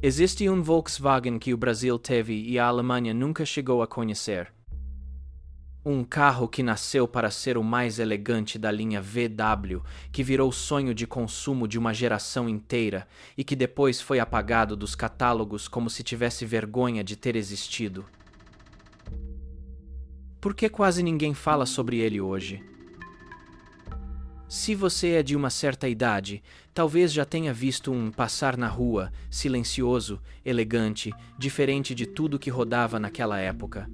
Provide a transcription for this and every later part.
Existe um Volkswagen que o Brasil teve e a Alemanha nunca chegou a conhecer. Um carro que nasceu para ser o mais elegante da linha VW, que virou sonho de consumo de uma geração inteira e que depois foi apagado dos catálogos como se tivesse vergonha de ter existido. Por que quase ninguém fala sobre ele hoje? Se você é de uma certa idade, talvez já tenha visto um passar na rua, silencioso, elegante, diferente de tudo que rodava naquela época.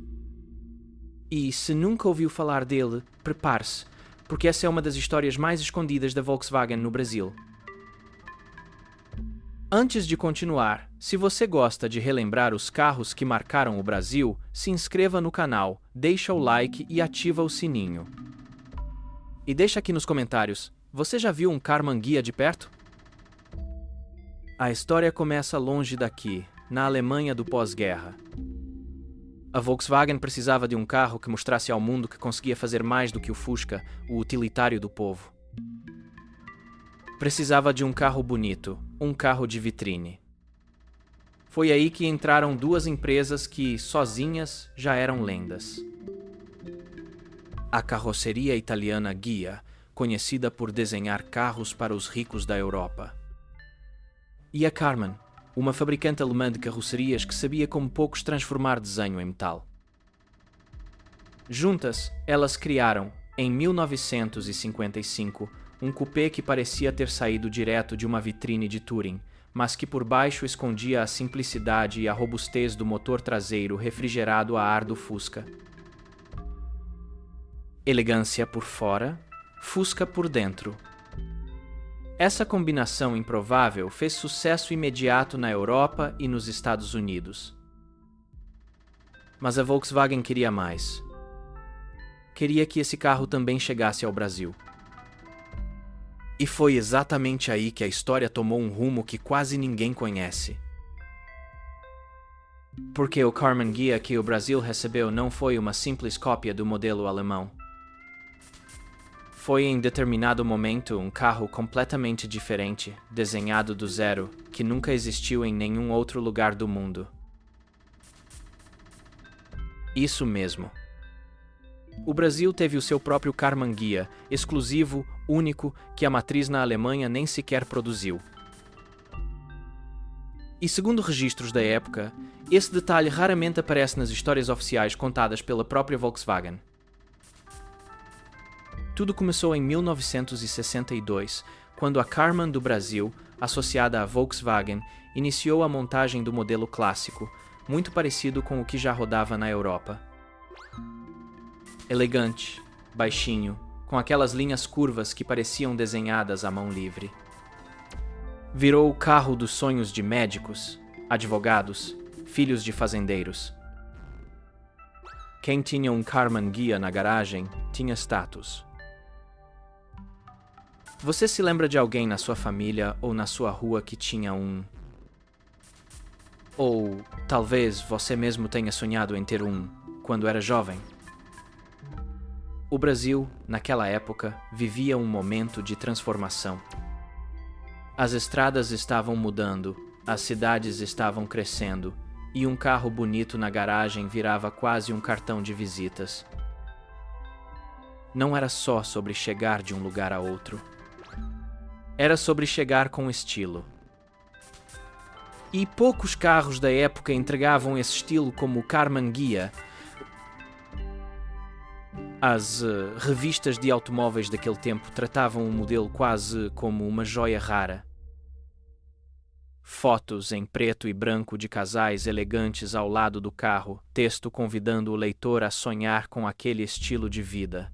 E se nunca ouviu falar dele, prepare-se, porque essa é uma das histórias mais escondidas da Volkswagen no Brasil. Antes de continuar, se você gosta de relembrar os carros que marcaram o Brasil, se inscreva no canal, deixa o like e ativa o sininho. E deixa aqui nos comentários, você já viu um Karmann Ghia de perto? A história começa longe daqui, na Alemanha do pós-guerra. A Volkswagen precisava de um carro que mostrasse ao mundo que conseguia fazer mais do que o Fusca, o utilitário do povo. Precisava de um carro bonito, um carro de vitrine. Foi aí que entraram duas empresas que, sozinhas, já eram lendas. A carroceria italiana Ghia, conhecida por desenhar carros para os ricos da Europa. E a Karmann, uma fabricante alemã de carrocerias que sabia como poucos transformar desenho em metal. Juntas, elas criaram, em 1955, um coupé que parecia ter saído direto de uma vitrine de Turing, mas que por baixo escondia a simplicidade e a robustez do motor traseiro refrigerado a ar do Fusca. Elegância por fora, Fusca por dentro. Essa combinação improvável fez sucesso imediato na Europa e nos Estados Unidos. Mas a Volkswagen queria mais. Queria que esse carro também chegasse ao Brasil. E foi exatamente aí que a história tomou um rumo que quase ninguém conhece. Porque o Karmann Ghia que o Brasil recebeu não foi uma simples cópia do modelo alemão. Foi em determinado momento um carro completamente diferente, desenhado do zero, que nunca existiu em nenhum outro lugar do mundo. Isso mesmo. O Brasil teve o seu próprio Karmann Ghia, exclusivo, único, que a matriz na Alemanha nem sequer produziu. E segundo registros da época, esse detalhe raramente aparece nas histórias oficiais contadas pela própria Volkswagen. Tudo começou em 1962, quando a Karmann do Brasil, associada à Volkswagen, iniciou a montagem do modelo clássico, muito parecido com o que já rodava na Europa. Elegante, baixinho, com aquelas linhas curvas que pareciam desenhadas à mão livre. Virou o carro dos sonhos de médicos, advogados, filhos de fazendeiros. Quem tinha um Karmann Ghia na garagem tinha status. Você se lembra de alguém na sua família ou na sua rua que tinha um? Ou talvez você mesmo tenha sonhado em ter um quando era jovem? O Brasil, naquela época, vivia um momento de transformação. As estradas estavam mudando, as cidades estavam crescendo, e um carro bonito na garagem virava quase um cartão de visitas. Não era só sobre chegar de um lugar a outro. Era sobre chegar com estilo. E poucos carros da época entregavam esse estilo como o Karmann Ghia. As revistas de automóveis daquele tempo tratavam o modelo quase como uma joia rara. Fotos em preto e branco de casais elegantes ao lado do carro, texto convidando o leitor a sonhar com aquele estilo de vida.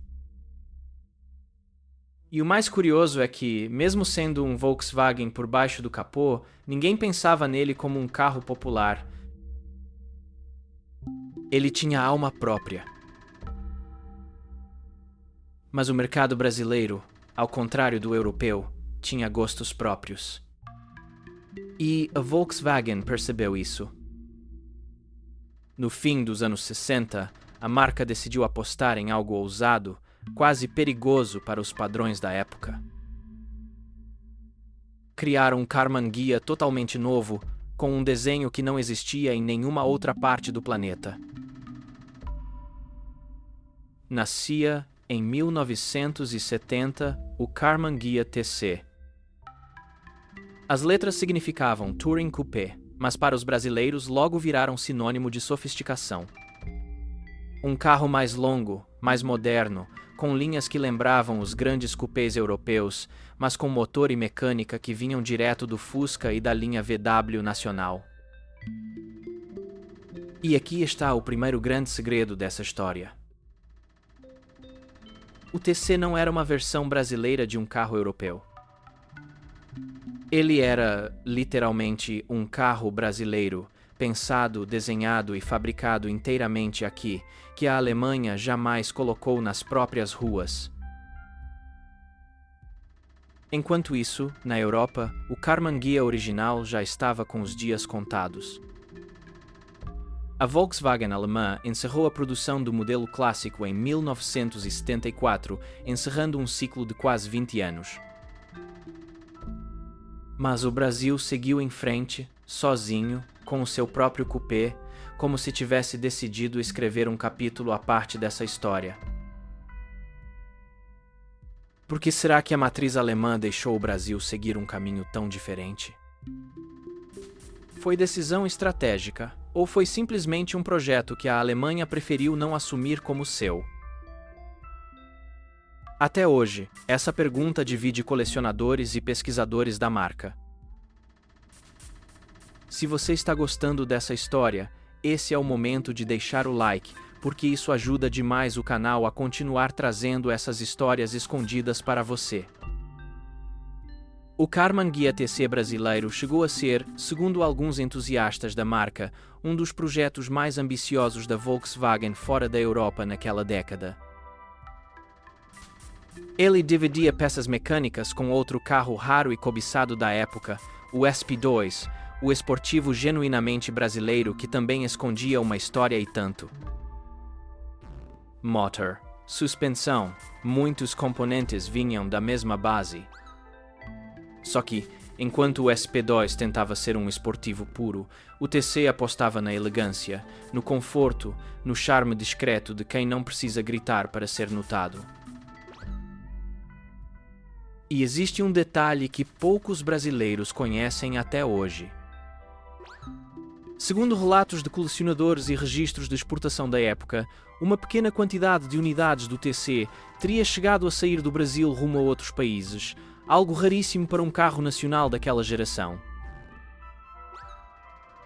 E o mais curioso é que, mesmo sendo um Volkswagen por baixo do capô, ninguém pensava nele como um carro popular. Ele tinha alma própria. Mas o mercado brasileiro, ao contrário do europeu, tinha gostos próprios. E a Volkswagen percebeu isso. No fim dos anos 60, a marca decidiu apostar em algo ousado, quase perigoso para os padrões da época. Criaram um Karmann Ghia totalmente novo, com um desenho que não existia em nenhuma outra parte do planeta. Nascia, em 1970, o Karmann Ghia TC. As letras significavam Touring Coupé, mas para os brasileiros logo viraram sinônimo de sofisticação. Um carro mais longo, mais moderno, com linhas que lembravam os grandes coupés europeus, mas com motor e mecânica que vinham direto do Fusca e da linha VW nacional. E aqui está o primeiro grande segredo dessa história. O TC não era uma versão brasileira de um carro europeu. Ele era, literalmente, um carro brasileiro, pensado, desenhado e fabricado inteiramente aqui, que a Alemanha jamais colocou nas próprias ruas. Enquanto isso, na Europa, o Karmann Ghia original já estava com os dias contados. A Volkswagen alemã encerrou a produção do modelo clássico em 1974, encerrando um ciclo de quase 20 anos. Mas o Brasil seguiu em frente, sozinho, com o seu próprio coupé, como se tivesse decidido escrever um capítulo à parte dessa história. Por que será que a matriz alemã deixou o Brasil seguir um caminho tão diferente? Foi decisão estratégica, ou foi simplesmente um projeto que a Alemanha preferiu não assumir como seu? Até hoje, essa pergunta divide colecionadores e pesquisadores da marca. Se você está gostando dessa história, esse é o momento de deixar o like, porque isso ajuda demais o canal a continuar trazendo essas histórias escondidas para você. O Karmann Ghia TC brasileiro chegou a ser, segundo alguns entusiastas da marca, um dos projetos mais ambiciosos da Volkswagen fora da Europa naquela década. Ele dividia peças mecânicas com outro carro raro e cobiçado da época, o SP2, o esportivo genuinamente brasileiro que também escondia uma história e tanto. Motor, suspensão, muitos componentes vinham da mesma base. Só que, enquanto o SP2 tentava ser um esportivo puro, o TC apostava na elegância, no conforto, no charme discreto de quem não precisa gritar para ser notado. E existe um detalhe que poucos brasileiros conhecem até hoje. Segundo relatos de colecionadores e registros de exportação da época, uma pequena quantidade de unidades do TC teria chegado a sair do Brasil rumo a outros países, algo raríssimo para um carro nacional daquela geração.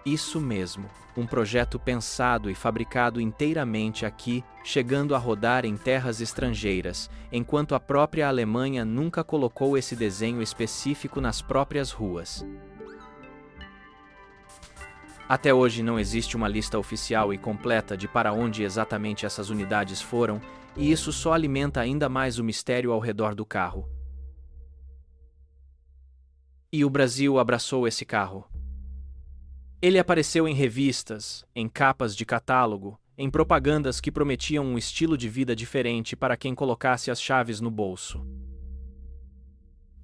Isso mesmo, um projeto pensado e fabricado inteiramente aqui, chegando a rodar em terras estrangeiras, enquanto a própria Alemanha nunca colocou esse desenho específico nas próprias ruas. Até hoje não existe uma lista oficial e completa de para onde exatamente essas unidades foram, e isso só alimenta ainda mais o mistério ao redor do carro. E o Brasil abraçou esse carro. Ele apareceu em revistas, em capas de catálogo, em propagandas que prometiam um estilo de vida diferente para quem colocasse as chaves no bolso.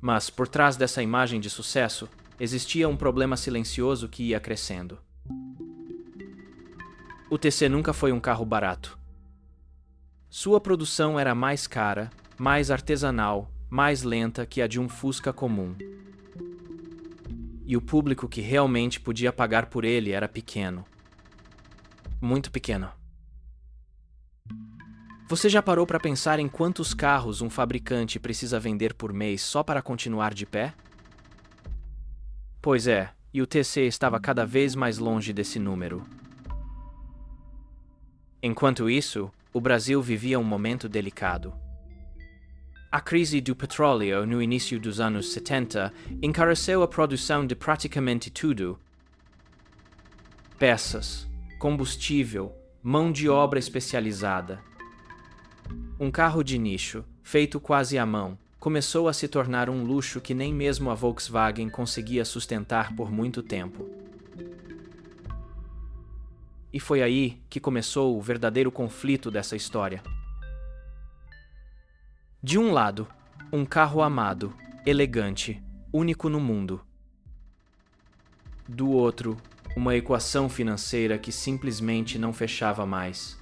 Mas, por trás dessa imagem de sucesso, existia um problema silencioso que ia crescendo. O TC nunca foi um carro barato. Sua produção era mais cara, mais artesanal, mais lenta que a de um Fusca comum. E o público que realmente podia pagar por ele era pequeno. Muito pequeno. Você já parou para pensar em quantos carros um fabricante precisa vender por mês só para continuar de pé? Pois é, e o TC estava cada vez mais longe desse número. Enquanto isso, o Brasil vivia um momento delicado. A crise do petróleo no início dos anos 70 encareceu a produção de praticamente tudo. Peças, combustível, mão de obra especializada. Um carro de nicho, feito quase à mão, começou a se tornar um luxo que nem mesmo a Volkswagen conseguia sustentar por muito tempo. E foi aí que começou o verdadeiro conflito dessa história. De um lado, um carro amado, elegante, único no mundo. Do outro, uma equação financeira que simplesmente não fechava mais.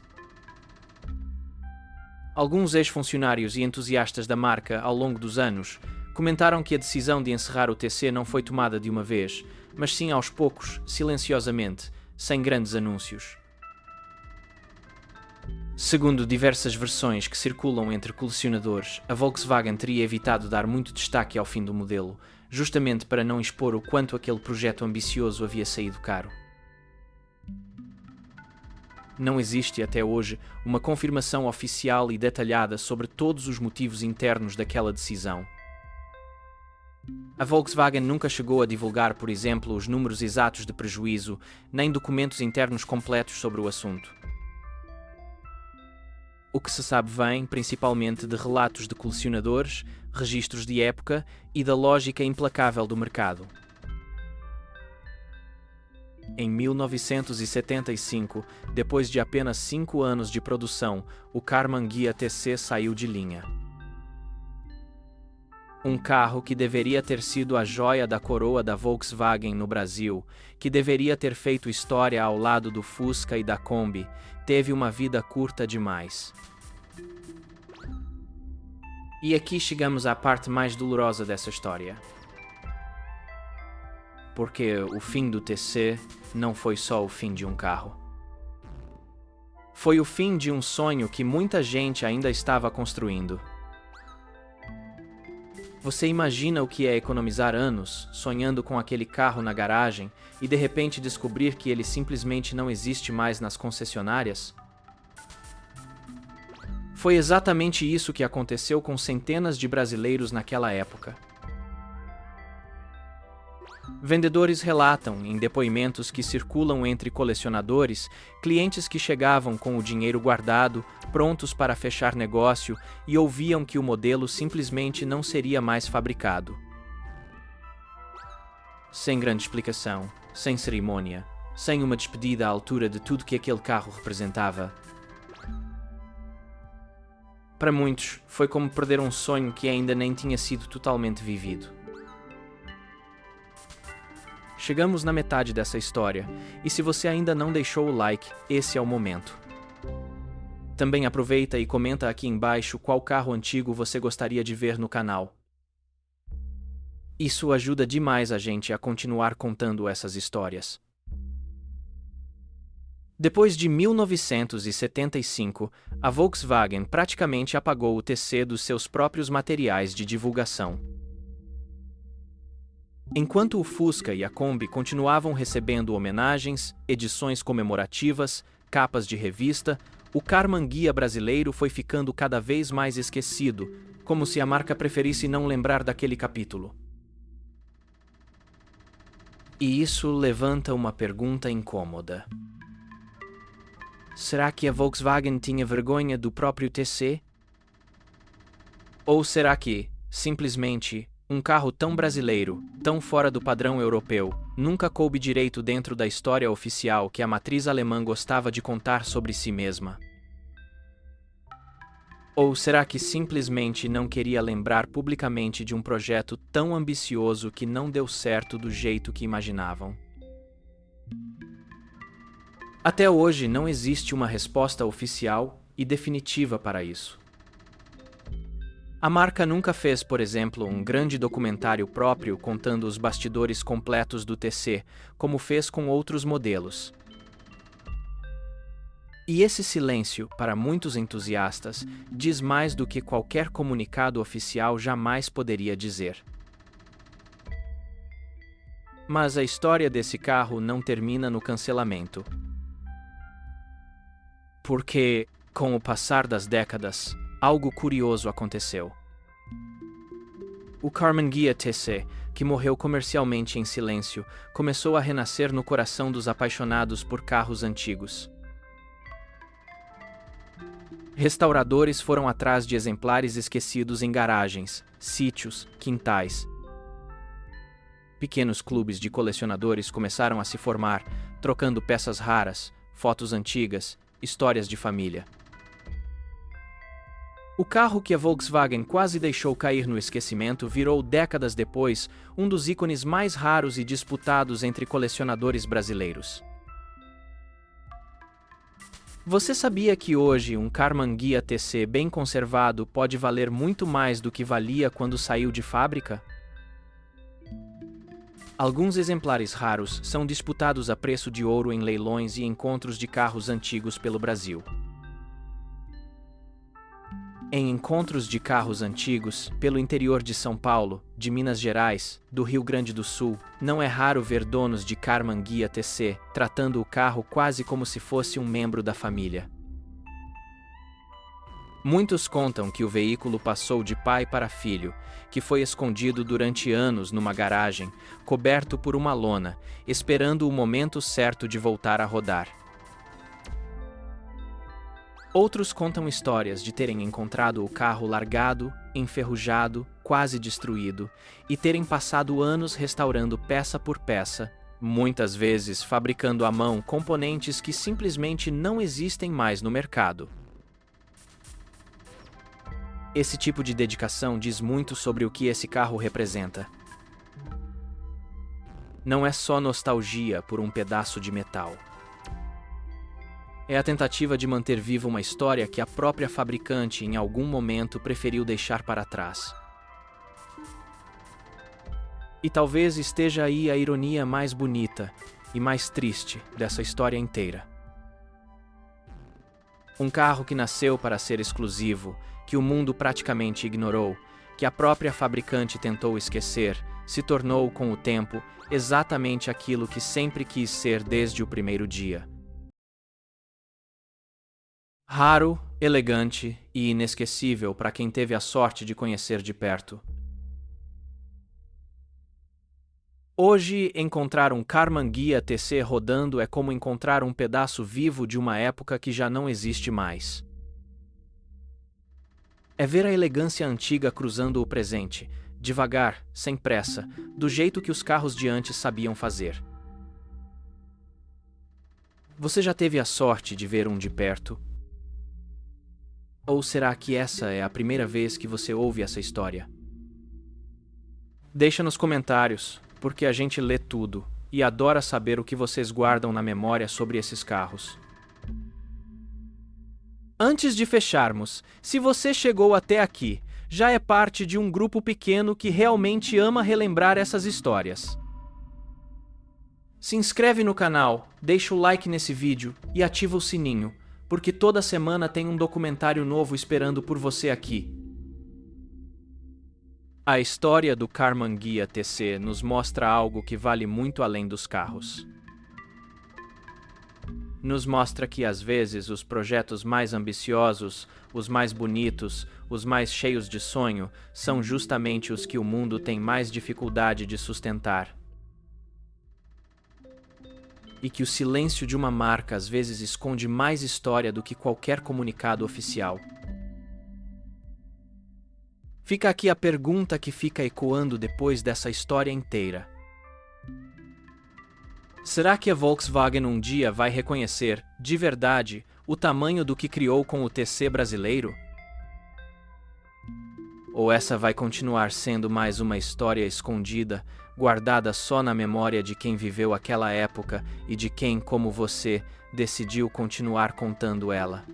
Alguns ex-funcionários e entusiastas da marca, ao longo dos anos, comentaram que a decisão de encerrar o TC não foi tomada de uma vez, mas sim aos poucos, silenciosamente, sem grandes anúncios. Segundo diversas versões que circulam entre colecionadores, a Volkswagen teria evitado dar muito destaque ao fim do modelo, justamente para não expor o quanto aquele projeto ambicioso havia saído caro. Não existe até hoje uma confirmação oficial e detalhada sobre todos os motivos internos daquela decisão. A Volkswagen nunca chegou a divulgar, por exemplo, os números exatos de prejuízo, nem documentos internos completos sobre o assunto. O que se sabe vem, principalmente, de relatos de colecionadores, registros de época e da lógica implacável do mercado. Em 1975, depois de apenas 5 anos de produção, o Karmann Ghia TC saiu de linha. Um carro que deveria ter sido a joia da coroa da Volkswagen no Brasil, que deveria ter feito história ao lado do Fusca e da Kombi, teve uma vida curta demais. E aqui chegamos à parte mais dolorosa dessa história. Porque o fim do TC não foi só o fim de um carro. Foi o fim de um sonho que muita gente ainda estava construindo. Você imagina o que é economizar anos sonhando com aquele carro na garagem e de repente descobrir que ele simplesmente não existe mais nas concessionárias? Foi exatamente isso que aconteceu com centenas de brasileiros naquela época. Vendedores relatam, em depoimentos que circulam entre colecionadores, clientes que chegavam com o dinheiro guardado, prontos para fechar negócio e ouviam que o modelo simplesmente não seria mais fabricado. Sem grande explicação, sem cerimônia, sem uma despedida à altura de tudo que aquele carro representava. Para muitos, foi como perder um sonho que ainda nem tinha sido totalmente vivido. Chegamos na metade dessa história, e se você ainda não deixou o like, esse é o momento. Também aproveita e comenta aqui embaixo qual carro antigo você gostaria de ver no canal. Isso ajuda demais a gente a continuar contando essas histórias. Depois de 1975, a Volkswagen praticamente apagou o TC dos seus próprios materiais de divulgação. Enquanto o Fusca e a Kombi continuavam recebendo homenagens, edições comemorativas, capas de revista, o Karmann Ghia brasileiro foi ficando cada vez mais esquecido, como se a marca preferisse não lembrar daquele capítulo. E isso levanta uma pergunta incômoda. Será que a Volkswagen tinha vergonha do próprio TC? Ou será que, simplesmente, um carro tão brasileiro, tão fora do padrão europeu, nunca coube direito dentro da história oficial que a matriz alemã gostava de contar sobre si mesma? Ou será que simplesmente não queria lembrar publicamente de um projeto tão ambicioso que não deu certo do jeito que imaginavam? Até hoje não existe uma resposta oficial e definitiva para isso. A marca nunca fez, por exemplo, um grande documentário próprio contando os bastidores completos do TC, como fez com outros modelos. E esse silêncio, para muitos entusiastas, diz mais do que qualquer comunicado oficial jamais poderia dizer. Mas a história desse carro não termina no cancelamento. Porque, com o passar das décadas, algo curioso aconteceu. O Karmann Ghia TC, que morreu comercialmente em silêncio, começou a renascer no coração dos apaixonados por carros antigos. Restauradores foram atrás de exemplares esquecidos em garagens, sítios, quintais. Pequenos clubes de colecionadores começaram a se formar, trocando peças raras, fotos antigas, histórias de família. O carro que a Volkswagen quase deixou cair no esquecimento virou, décadas depois, um dos ícones mais raros e disputados entre colecionadores brasileiros. Você sabia que hoje um Karmann Ghia TC bem conservado pode valer muito mais do que valia quando saiu de fábrica? Alguns exemplares raros são disputados a preço de ouro em leilões e encontros de carros antigos pelo Brasil. Em encontros de carros antigos, pelo interior de São Paulo, de Minas Gerais, do Rio Grande do Sul, não é raro ver donos de Karmann Ghia TC tratando o carro quase como se fosse um membro da família. Muitos contam que o veículo passou de pai para filho, que foi escondido durante anos numa garagem, coberto por uma lona, esperando o momento certo de voltar a rodar. Outros contam histórias de terem encontrado o carro largado, enferrujado, quase destruído, e terem passado anos restaurando peça por peça, muitas vezes fabricando à mão componentes que simplesmente não existem mais no mercado. Esse tipo de dedicação diz muito sobre o que esse carro representa. Não é só nostalgia por um pedaço de metal. É a tentativa de manter viva uma história que a própria fabricante em algum momento preferiu deixar para trás. E talvez esteja aí a ironia mais bonita e mais triste dessa história inteira. Um carro que nasceu para ser exclusivo, que o mundo praticamente ignorou, que a própria fabricante tentou esquecer, se tornou, com o tempo, exatamente aquilo que sempre quis ser desde o primeiro dia. Raro, elegante e inesquecível para quem teve a sorte de conhecer de perto. Hoje, encontrar um Karmann Ghia TC rodando é como encontrar um pedaço vivo de uma época que já não existe mais. É ver a elegância antiga cruzando o presente, devagar, sem pressa, do jeito que os carros de antes sabiam fazer. Você já teve a sorte de ver um de perto? Ou será que essa é a primeira vez que você ouve essa história? Deixa nos comentários, porque a gente lê tudo e adora saber o que vocês guardam na memória sobre esses carros. Antes de fecharmos, se você chegou até aqui, já é parte de um grupo pequeno que realmente ama relembrar essas histórias. Se inscreve no canal, deixa o like nesse vídeo e ativa o sininho, porque toda semana tem um documentário novo esperando por você aqui. A história do Karmann Ghia TC nos mostra algo que vale muito além dos carros. Nos mostra que às vezes os projetos mais ambiciosos, os mais bonitos, os mais cheios de sonho, são justamente os que o mundo tem mais dificuldade de sustentar. E que o silêncio de uma marca às vezes esconde mais história do que qualquer comunicado oficial. Fica aqui a pergunta que fica ecoando depois dessa história inteira. Será que a Volkswagen um dia vai reconhecer, de verdade, o tamanho do que criou com o TC brasileiro? Ou essa vai continuar sendo mais uma história escondida, guardada só na memória de quem viveu aquela época e de quem, como você, decidiu continuar contando ela?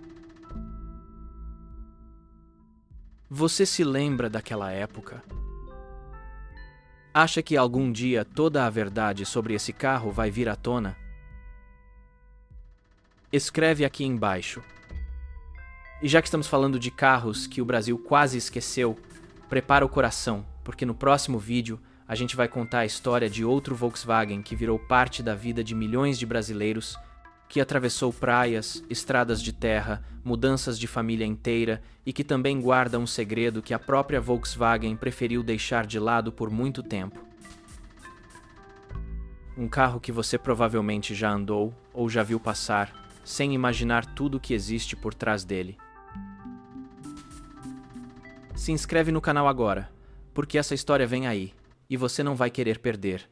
Você se lembra daquela época? Acha que algum dia toda a verdade sobre esse carro vai vir à tona? Escreve aqui embaixo. E já que estamos falando de carros que o Brasil quase esqueceu, prepara o coração, porque no próximo vídeo a gente vai contar a história de outro Volkswagen que virou parte da vida de milhões de brasileiros, que atravessou praias, estradas de terra, mudanças de família inteira e que também guarda um segredo que a própria Volkswagen preferiu deixar de lado por muito tempo. Um carro que você provavelmente já andou ou já viu passar, sem imaginar tudo o que existe por trás dele. Se inscreve no canal agora, porque essa história vem aí, e você não vai querer perder.